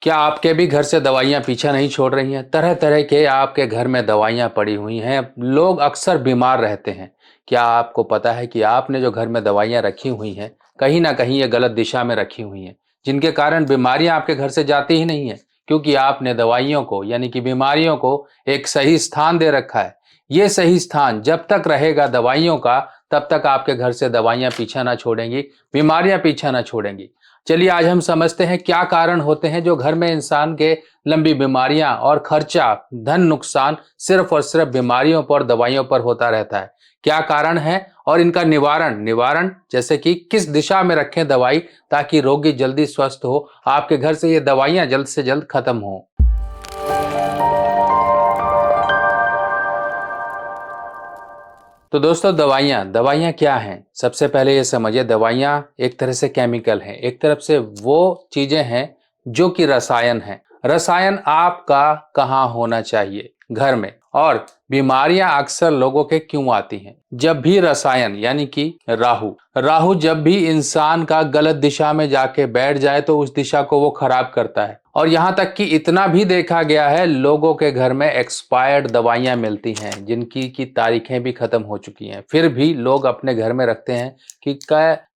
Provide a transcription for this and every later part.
क्या आपके भी घर से दवाइयाँ पीछा नहीं छोड़ रही हैं? तरह तरह के आपके घर में दवाइयाँ पड़ी हुई हैं। लोग अक्सर बीमार रहते हैं। क्या आपको पता है कि आपने जो घर में दवाइयाँ रखी हुई हैं, कहीं ना कहीं ये गलत दिशा में रखी हुई हैं, जिनके कारण बीमारियां आपके घर से जाती ही नहीं है, क्योंकि आपने दवाइयों को यानी कि बीमारियों को एक सही स्थान दे रखा है। ये सही स्थान जब तक रहेगा दवाइयों का, तब तक आपके घर से दवाइयाँ पीछा ना छोड़ेंगी, बीमारियां पीछा ना छोड़ेंगी। चलिए आज हम समझते हैं क्या कारण होते हैं जो घर में इंसान के लंबी बीमारियां और खर्चा, धन नुकसान सिर्फ और सिर्फ बीमारियों पर, दवाइयों पर होता रहता है। क्या कारण है और इनका निवारण निवारण जैसे कि किस दिशा में रखें दवाई, ताकि रोगी जल्दी स्वस्थ हो, आपके घर से ये दवाइयां जल्द से जल्द खत्म हो। तो दोस्तों, दवाइयाँ दवाइयाँ क्या हैं? सबसे पहले ये समझिए, दवाइयाँ एक तरह से केमिकल हैं, एक तरफ से वो चीज़ें हैं जो कि रसायन हैं। रसायन आपका कहाँ होना चाहिए? घर में। और बीमारियां अक्सर लोगों के क्यों आती हैं? जब भी रसायन यानी कि राहु राहु जब भी इंसान का गलत दिशा में जाके बैठ जाए तो उस दिशा को वो खराब करता है। और यहाँ तक कि इतना भी देखा गया है, लोगों के घर में एक्सपायर्ड दवाइयां मिलती हैं जिनकी की तारीखें भी खत्म हो चुकी हैं, फिर भी लोग अपने घर में रखते हैं कि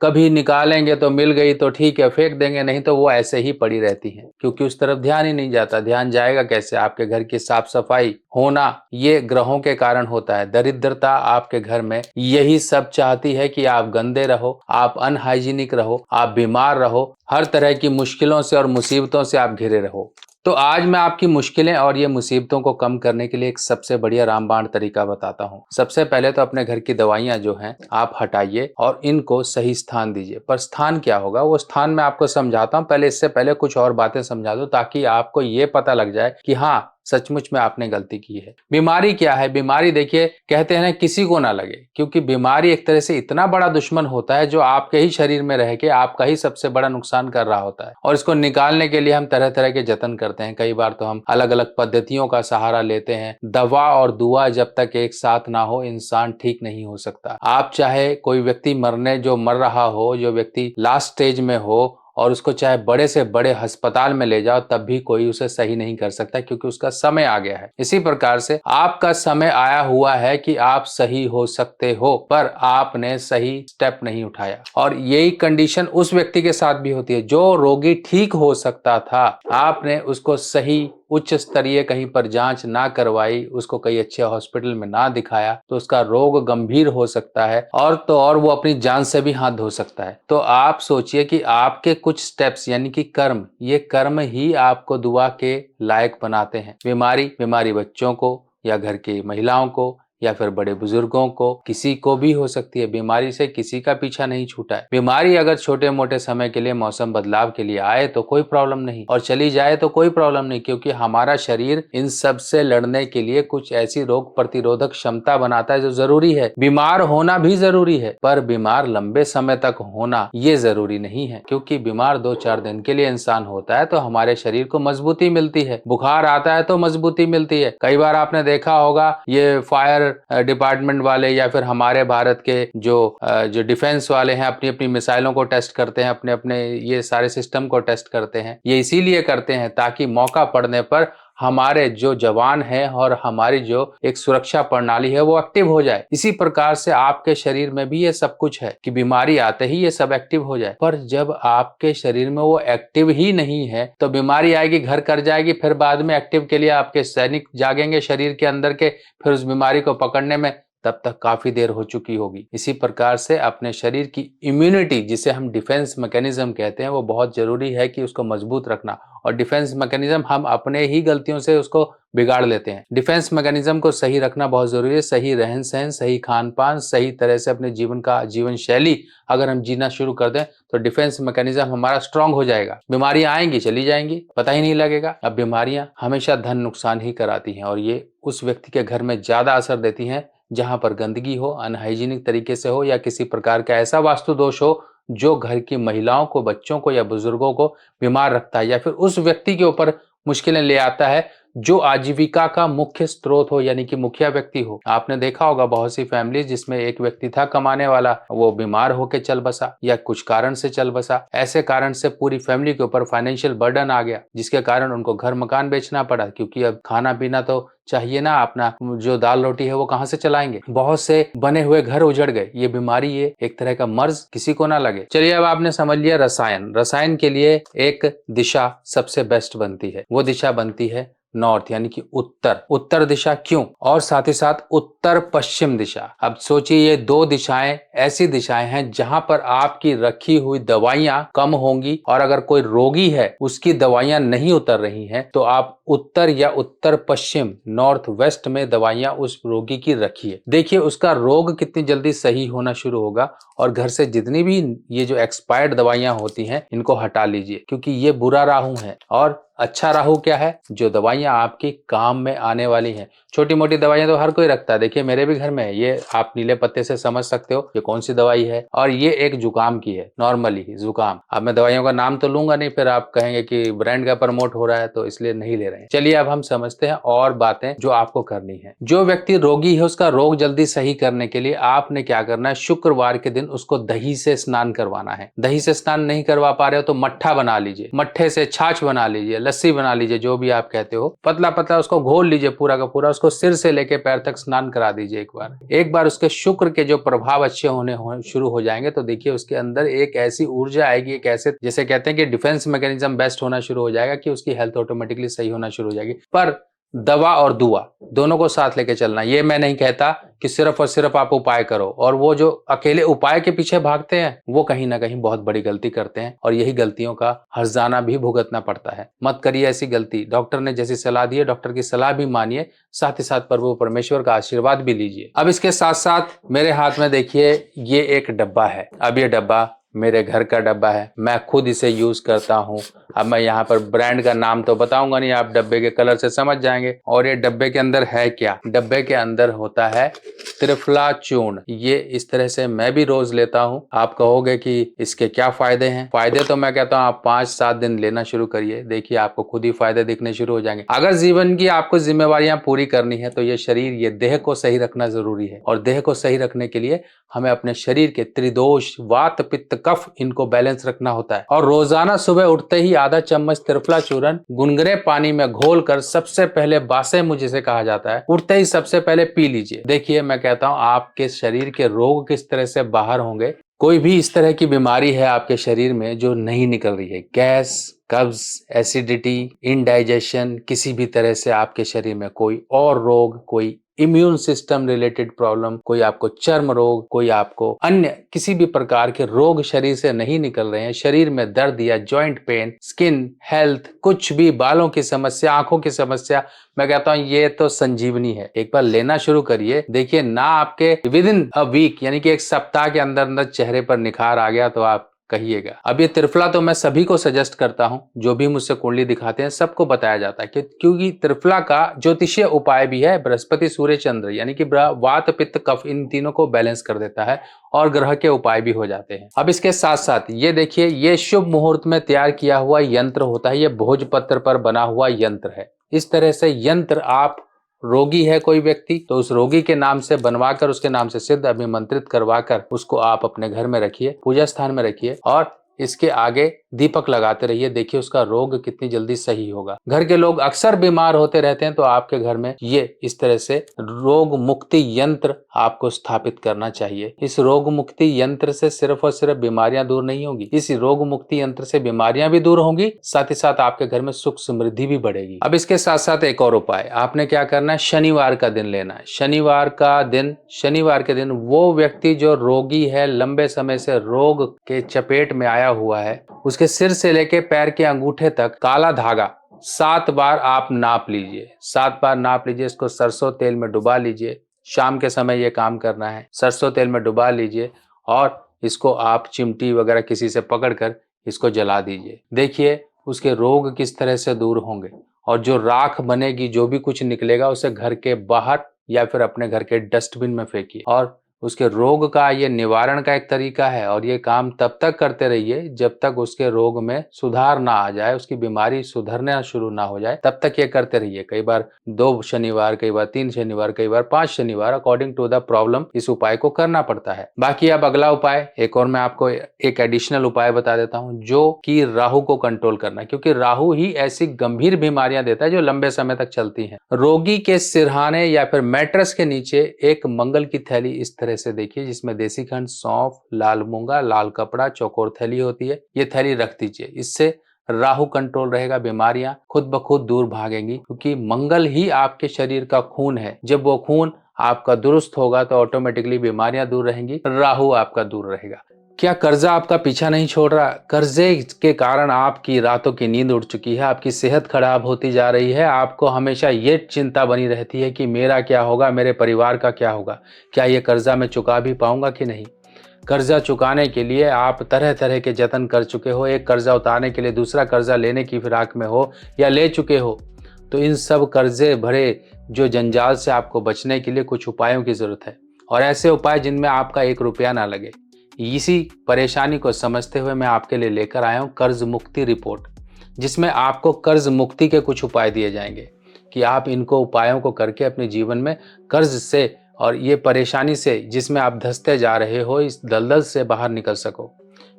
कभी निकालेंगे तो मिल गई तो ठीक है, फेंक देंगे, नहीं तो वो ऐसे ही पड़ी रहती हैं, क्योंकि उस तरफ ध्यान ही नहीं जाता। ध्यान जाएगा कैसे? आपके घर की साफ सफाई होना ये ग्रहों के कारण होता है। दरिद्रता आपके घर में यही सब चाहती है कि आप गंदे रहो, आप अनहाइजीनिक रहो, आप बीमार रहो, हर तरह की मुश्किलों से और मुसीबतों से आप घिरे रहो। तो आज मैं आपकी मुश्किलें और ये मुसीबतों को कम करने के लिए एक सबसे बढ़िया रामबाण तरीका बताता हूँ। सबसे पहले तो अपने घर की दवाइयाँ जो हैं आप हटाइए और इनको सही स्थान दीजिए। पर स्थान क्या होगा, वो स्थान मैं आपको समझाता हूँ। पहले इससे पहले कुछ और बातें समझा दूं, ताकि आपको ये पता लग जाए कि हाँ, सचमुच में आपने गलती की है। बीमारी क्या है? बीमारी देखिए, कहते हैं ना, किसी को ना लगे, क्योंकि बीमारी एक तरह से इतना बड़ा दुश्मन होता है जो आपके ही शरीर में रह के आपका ही सबसे बड़ा नुकसान कर रहा होता है। और इसको निकालने के लिए हम तरह तरह के जतन करते हैं। कई बार तो हम अलग अलग पद्धतियों का सहारा लेते हैं। दवा और दुआ जब तक एक साथ ना हो, इंसान ठीक नहीं हो सकता। आप चाहे कोई व्यक्ति जो मर रहा हो, जो व्यक्ति लास्ट स्टेज में हो, और उसको चाहे बड़े से बड़े अस्पताल में ले जाओ, तब भी कोई उसे सही नहीं कर सकता, क्योंकि उसका समय आ गया है। इसी प्रकार से आपका समय आया हुआ है कि आप सही हो सकते हो, पर आपने सही स्टेप नहीं उठाया। और यही कंडीशन उस व्यक्ति के साथ भी होती है जो रोगी ठीक हो सकता था। आपने उसको सही उच्च स्तरीय कहीं पर जांच ना करवाई, उसको कई अच्छे हॉस्पिटल में ना दिखाया, तो उसका रोग गंभीर हो सकता है, और तो और वो अपनी जान से भी हाथ धो सकता है। तो आप सोचिए कि आपके कुछ स्टेप्स यानी कि कर्म, ये कर्म ही आपको दुआ के लायक बनाते हैं। बीमारी बच्चों को या घर की महिलाओं को या फिर बड़े बुजुर्गों को, किसी को भी हो सकती है। बीमारी से किसी का पीछा नहीं छूटा है। बीमारी अगर छोटे मोटे समय के लिए, मौसम बदलाव के लिए आए तो कोई प्रॉब्लम नहीं, और चली जाए तो कोई प्रॉब्लम नहीं, क्योंकि हमारा शरीर इन सब से लड़ने के लिए कुछ ऐसी रोग प्रतिरोधक क्षमता बनाता है जो जरूरी है। बीमार होना भी जरूरी है, पर बीमार लंबे समय तक होना ये जरूरी नहीं है, क्योंकि बीमार 2-4 दिन के लिए इंसान होता है तो हमारे शरीर को मजबूती मिलती है। बुखार आता है तो मजबूती मिलती है। कई बार आपने देखा होगा, ये फायर डिपार्टमेंट वाले या फिर हमारे भारत के जो डिफेंस वाले हैं, अपनी अपनी मिसाइलों को टेस्ट करते हैं, अपने अपने ये सारे सिस्टम को टेस्ट करते हैं। ये इसीलिए करते हैं ताकि मौका पड़ने पर हमारे जो जवान हैं और हमारी जो एक सुरक्षा प्रणाली है वो एक्टिव हो जाए। इसी प्रकार से आपके शरीर में भी ये सब कुछ है कि बीमारी आते ही ये सब एक्टिव हो जाए। पर जब आपके शरीर में वो एक्टिव ही नहीं है तो बीमारी आएगी, घर कर जाएगी, फिर बाद में एक्टिव के लिए आपके सैनिक जागेंगे शरीर के अंदर के, फिर उस बीमारी को पकड़ने में तब तक काफी देर हो चुकी होगी। इसी प्रकार से अपने शरीर की इम्यूनिटी, जिसे हम डिफेंस मैकेनिज्म कहते हैं, वो बहुत जरूरी है कि उसको मजबूत रखना। और डिफेंस मैकेनिज्म हम अपने ही गलतियों से उसको बिगाड़ लेते हैं। डिफेंस मैकेनिज्म को सही रखना बहुत जरूरी है। सही रहन सहन, सही खान पान, सही तरह से अपने जीवन शैली अगर हम जीना शुरू कर दें तो डिफेंस मैकेनिज्म हमारा स्ट्रांग हो जाएगा। बीमारियां आएंगी, चली जाएंगी, पता ही नहीं लगेगा। अब बीमारियां हमेशा धन नुकसान ही कराती हैं, और ये उस व्यक्ति के घर में ज्यादा असर देती हैं जहां पर गंदगी हो, अनहाइजीनिक तरीके से हो, या किसी प्रकार का ऐसा वास्तु दोष हो जो घर की महिलाओं को, बच्चों को या बुजुर्गों को बीमार रखता है, या फिर उस व्यक्ति के ऊपर मुश्किलें ले आता है जो आजीविका का मुख्य स्रोत हो, यानी कि मुखिया व्यक्ति हो। आपने देखा होगा बहुत सी फैमिली जिसमें एक व्यक्ति था कमाने वाला, वो बीमार होकर चल बसा या कुछ कारण से चल बसा। ऐसे कारण से पूरी फैमिली के ऊपर फाइनेंशियल बर्डन आ गया, जिसके कारण उनको घर मकान बेचना पड़ा, क्योंकि अब खाना पीना तो चाहिए ना, अपना जो दाल रोटी है वो कहां से चलाएंगे। बहुत से बने हुए घर उजड़ गए। ये बीमारी, ये एक तरह का मर्ज किसी को ना लगे। चलिए, अब आपने समझ लिया रसायन। रसायन के लिए एक दिशा सबसे बेस्ट बनती है, वो दिशा बनती है नॉर्थ, यानी कि उत्तर। उत्तर दिशा क्यों? और साथ ही साथ उत्तर पश्चिम दिशा। अब सोचिए, ये दो दिशाएं ऐसी दिशाएं हैं जहां पर आपकी रखी हुई दवाइयां कम होंगी, और अगर कोई रोगी है उसकी दवाइयां नहीं उतर रही हैं, तो आप उत्तर या उत्तर पश्चिम, नॉर्थ वेस्ट में दवाइयां उस रोगी की रखिए। देखिए उसका रोग कितनी जल्दी सही होना शुरू होगा, और घर से जितनी भी ये जो एक्सपायर्ड दवाइयां होती हैं इनको हटा लीजिए, क्योंकि ये बुरा राहु है। और अच्छा राहु क्या है? जो दवाइयां आपकी काम में आने वाली हैं। छोटी मोटी दवाइयां तो हर कोई रखता है। देखिए मेरे भी घर में है, ये आप नीले पत्ते से समझ सकते हो ये कौन सी दवाई है। और ये एक जुकाम की है, नॉर्मली जुकाम। अब मैं दवाइयों का नाम तो लूंगा नहीं, फिर आप कहेंगे कि ब्रांड का प्रमोट हो रहा है, तो इसलिए नहीं ले रहे हैं। चलिए अब हम समझते हैं और बातें जो आपको करनी है। जो व्यक्ति रोगी है उसका रोग जल्दी सही करने के लिए आपने क्या करना है? शुक्रवार के दिन उसको दही से स्नान करवाना है। दही से स्नान नहीं करवा पा रहे हो तो मट्ठा बना लीजिए, मट्ठे से छाछ बना लीजिए, लस्सी बना लीजिए, जो भी आप कहते हो, पतला पतला उसको घोल लीजिए पूरा का पूरा, उसको सिर से लेके पैर तक स्नान करा दीजिए एक बार उसके शुक्र के जो प्रभाव अच्छे होने शुरू हो जाएंगे, तो देखिए उसके अंदर एक ऐसी ऊर्जा आएगी, एक ऐसे जैसे कहते हैं कि डिफेंस मैकेनिज्म बेस्ट होना शुरू हो जाएगा, कि उसकी हेल्थ ऑटोमेटिकली सही होना शुरू हो जाएगी। पर दवा और दुआ दोनों को साथ लेके चलना। ये मैं नहीं कहता कि सिर्फ और सिर्फ आप उपाय करो, और वो जो अकेले उपाय के पीछे भागते हैं वो कहीं ना कहीं बहुत बड़ी गलती करते हैं, और यही गलतियों का हर्जाना भी भुगतना पड़ता है। मत करिए ऐसी गलती। डॉक्टर ने जैसी सलाह दी है, डॉक्टर की सलाह भी मानिए, साथ ही साथ प्रभु परमेश्वर का आशीर्वाद भी लीजिए। अब इसके साथ साथ मेरे हाथ में देखिए ये एक डब्बा है। अब ये डब्बा मेरे घर का डब्बा है, मैं खुद इसे यूज करता हूँ। अब मैं यहाँ पर ब्रांड का नाम तो बताऊंगा नहीं, आप डब्बे के कलर से समझ जाएंगे। और ये डब्बे के अंदर है क्या? डब्बे के अंदर होता है त्रिफला चूर्ण। ये इस तरह से मैं भी रोज लेता हूँ। आप कहोगे कि इसके क्या फायदे हैं? फायदे तो मैं कहता हूँ आप 5-7 दिन लेना शुरू करिए, देखिए आपको खुद ही फायदे दिखने शुरू हो जाएंगे। अगर जीवन की आपको जिम्मेवारियां पूरी करनी है तो ये शरीर, ये देह को सही रखना जरूरी है, और देह को सही रखने के लिए हमें अपने शरीर के त्रिदोष, वात पित्त कफ, इनको बैलेंस रखना होता है। और रोजाना सुबह उठते ही आधा चम्मच त्रिफला चूर्ण गुनगुने पानी में घोलकर सबसे पहले बासे मुंह जिसे कहा जाता है, उठते ही सबसे पहले पी लीजिए। देखिए मैं कहता हूं आपके शरीर के रोग किस तरह से बाहर होंगे। कोई भी इस तरह की बीमारी है आपके शरीर में जो नहीं निकल रही है, गैस, कब्ज, एसिडिटी, इनडाइजेशन, किसी भी तरह से आपके शरीर में कोई और रोग, कोई इम्यून सिस्टम रिलेटेड प्रॉब्लम, कोई आपको चर्म रोग, कोई आपको अन्य किसी भी प्रकार के रोग शरीर से नहीं निकल रहे हैं, शरीर में दर्द या जॉइंट पेन, स्किन हेल्थ, कुछ भी, बालों की समस्या, आंखों की समस्या, मैं कहता हूं ये तो संजीवनी है। एक बार लेना शुरू करिए, देखिए ना आपके विद इन अ वीक, यानी कि एक सप्ताह के अंदर अंदर चेहरे पर निखार आ गया तो आप कहिएगा। अब ये त्रिफला तो मैं सभी को सजेस्ट करता हूं, जो भी मुझसे कुंडली दिखाते हैं सबको बताया जाता है, क्योंकि त्रिफला का ज्योतिषीय उपाय भी है। बृहस्पति, सूर्य, चंद्र, यानी कि वात पित्त कफ, इन तीनों को बैलेंस कर देता है, और ग्रह के उपाय भी हो जाते हैं। अब इसके साथ साथ ये देखिए, ये शुभ मुहूर्त में तैयार किया हुआ यंत्र होता है। ये भोजपत्र पर बना हुआ यंत्र है। इस तरह से यंत्र, आप रोगी है कोई व्यक्ति तो उस रोगी के नाम से बनवाकर, उसके नाम से सिद्ध अभिमंत्रित करवाकर उसको आप अपने घर में रखिए, पूजा स्थान में रखिए, और इसके आगे दीपक लगाते रहिए। देखिए उसका रोग कितनी जल्दी सही होगा। घर के लोग अक्सर बीमार होते रहते हैं, तो आपके घर में ये इस तरह से रोग मुक्ति यंत्र आपको स्थापित करना चाहिए। इस रोग मुक्ति यंत्र से सिर्फ और सिर्फ बीमारियां दूर नहीं होंगी, इस रोग मुक्ति यंत्र से बीमारियां भी दूर होंगी, साथ ही साथ आपके घर में सुख समृद्धि भी बढ़ेगी। अब इसके साथ साथ एक और उपाय आपने क्या करना है, शनिवार का दिन लेना है। शनिवार के दिन वो व्यक्ति जो रोगी है, लंबे समय से रोग के चपेट में आया हुआ है, उसके सिर से लेके पैर के अंगूठे तक काला धागा 7 बार आप नाप लीजिए। 7 बार नाप लीजिए। इसको सरसों तेल में डुबा लीजिए। शाम के समय ये काम करना है। सरसों तेल में डुबा लीजिए और इसको आप चिमटी वगैरह किसी से पकड़कर इसको जला दीजिए। देखिए उसके रोग किस तरह से दूर होंगे, और जो राख बनेगी, जो भी कुछ निकलेगा, उसे घर के बाहर या फिर अपने घर के डस्टबिन में फेंकिए। और उसके रोग का ये निवारण का एक तरीका है और ये काम तब तक करते रहिए जब तक उसके रोग में सुधार ना आ जाए, उसकी बीमारी सुधरना शुरू ना हो जाए, तब तक ये करते रहिए। कई बार 2 शनिवार, कई बार 3 शनिवार, कई बार 5 शनिवार, अकॉर्डिंग टू द प्रॉब्लम इस उपाय को करना पड़ता है। बाकी अब अगला उपाय एक और मैं आपको एक एडिशनल उपाय बता देता हूं, जो कि राहु को कंट्रोल करना है, क्योंकि राहु ही ऐसी गंभीर बीमारियां देता है जो लंबे समय तक चलती हैं। रोगी के सिरहाने या फिर मैट्रेस के नीचे एक मंगल की थैली इस तरह से देखिए, जिसमें देसी खंड, सौंफ, लाल मूंगा, लाल कपड़ा, चौकोर थैली होती है, ये थैली रख दीजिए। इससे राहु कंट्रोल रहेगा, बीमारियां खुद ब खुद दूर भागेंगी, क्योंकि मंगल ही आपके शरीर का खून है। जब वो खून आपका दुरुस्त होगा तो ऑटोमेटिकली बीमारियां दूर रहेंगी, राहु आपका दूर रहेगा। क्या कर्जा आपका पीछा नहीं छोड़ रहा? कर्जे के कारण आपकी रातों की नींद उड़ चुकी है, आपकी सेहत खराब होती जा रही है, आपको हमेशा ये चिंता बनी रहती है कि मेरा क्या होगा, मेरे परिवार का क्या होगा, क्या ये कर्जा मैं चुका भी पाऊंगा कि नहीं। कर्जा चुकाने के लिए आप तरह तरह के जतन कर चुके हो, एक कर्जा उतारने के लिए दूसरा कर्जा लेने की फिराक में हो या ले चुके हो, तो इन सब कर्जे भरे जो जंजाल से आपको बचने के लिए कुछ उपायों की जरूरत है, और ऐसे उपाय जिनमें आपका 1 रुपया ना लगे। इसी परेशानी को समझते हुए मैं आपके लिए लेकर आया हूँ कर्ज मुक्ति रिपोर्ट, जिसमें आपको कर्ज मुक्ति के कुछ उपाय दिए जाएंगे कि आप इनको उपायों को करके अपने जीवन में कर्ज से और ये परेशानी से जिसमें आप धंसते जा रहे हो, इस दलदल से बाहर निकल सको।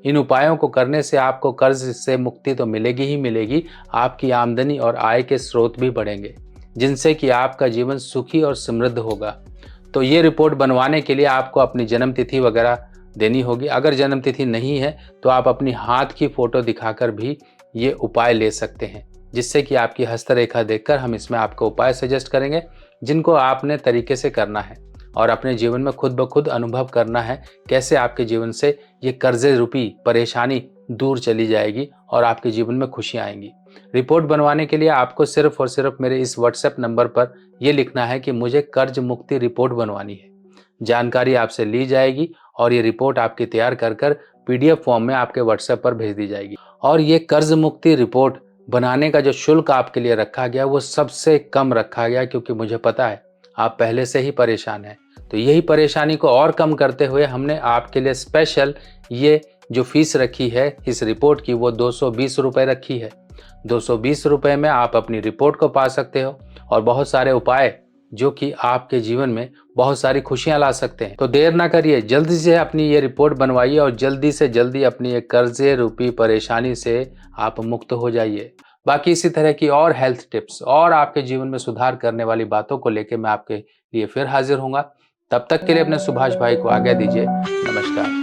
इन उपायों को करने से आपको कर्ज से मुक्ति तो मिलेगी ही मिलेगी, आपकी आमदनी और आय के स्रोत भी बढ़ेंगे, जिनसे कि आपका जीवन सुखी और समृद्ध होगा। तो ये रिपोर्ट बनवाने के लिए आपको अपनी जन्म तिथि वगैरह देनी होगी। अगर जन्म तिथि नहीं है तो आप अपनी हाथ की फोटो दिखाकर भी ये उपाय ले सकते हैं, जिससे कि आपकी हस्तरेखा देखकर हम इसमें आपको उपाय सजेस्ट करेंगे, जिनको आपने तरीके से करना है और अपने जीवन में खुद ब खुद अनुभव करना है कैसे आपके जीवन से ये कर्जे रूपी परेशानी दूर चली जाएगी और आपके जीवन में खुशियाँ आएंगी। रिपोर्ट बनवाने के लिए आपको सिर्फ और सिर्फ मेरे इस व्हाट्सएप नंबर पर यह लिखना है कि मुझे कर्ज मुक्ति रिपोर्ट बनवानी है। जानकारी आपसे ली जाएगी और ये रिपोर्ट आपकी तैयार कर कर PDF फॉर्म में आपके व्हाट्सएप पर भेज दी जाएगी। और ये कर्ज मुक्ति रिपोर्ट बनाने का जो शुल्क आपके लिए रखा गया वो सबसे कम रखा गया, क्योंकि मुझे पता है आप पहले से ही परेशान हैं। तो यही परेशानी को और कम करते हुए हमने आपके लिए स्पेशल ये जो फीस रखी है इस रिपोर्ट की, वो 220 रुपये रखी है। 220 रुपये में आप अपनी रिपोर्ट को पा सकते हो और बहुत सारे उपाय जो कि आपके जीवन में बहुत सारी खुशियां ला सकते हैं। तो देर ना करिए, जल्दी से अपनी ये रिपोर्ट बनवाइए और जल्दी से जल्दी अपनी ये कर्जे रूपी परेशानी से आप मुक्त हो जाइए। बाकी इसी तरह की और हेल्थ टिप्स और आपके जीवन में सुधार करने वाली बातों को लेकर मैं आपके लिए फिर हाजिर होऊंगा। तब तक के लिए अपने सुभाष भाई को आज्ञा दीजिए। नमस्कार।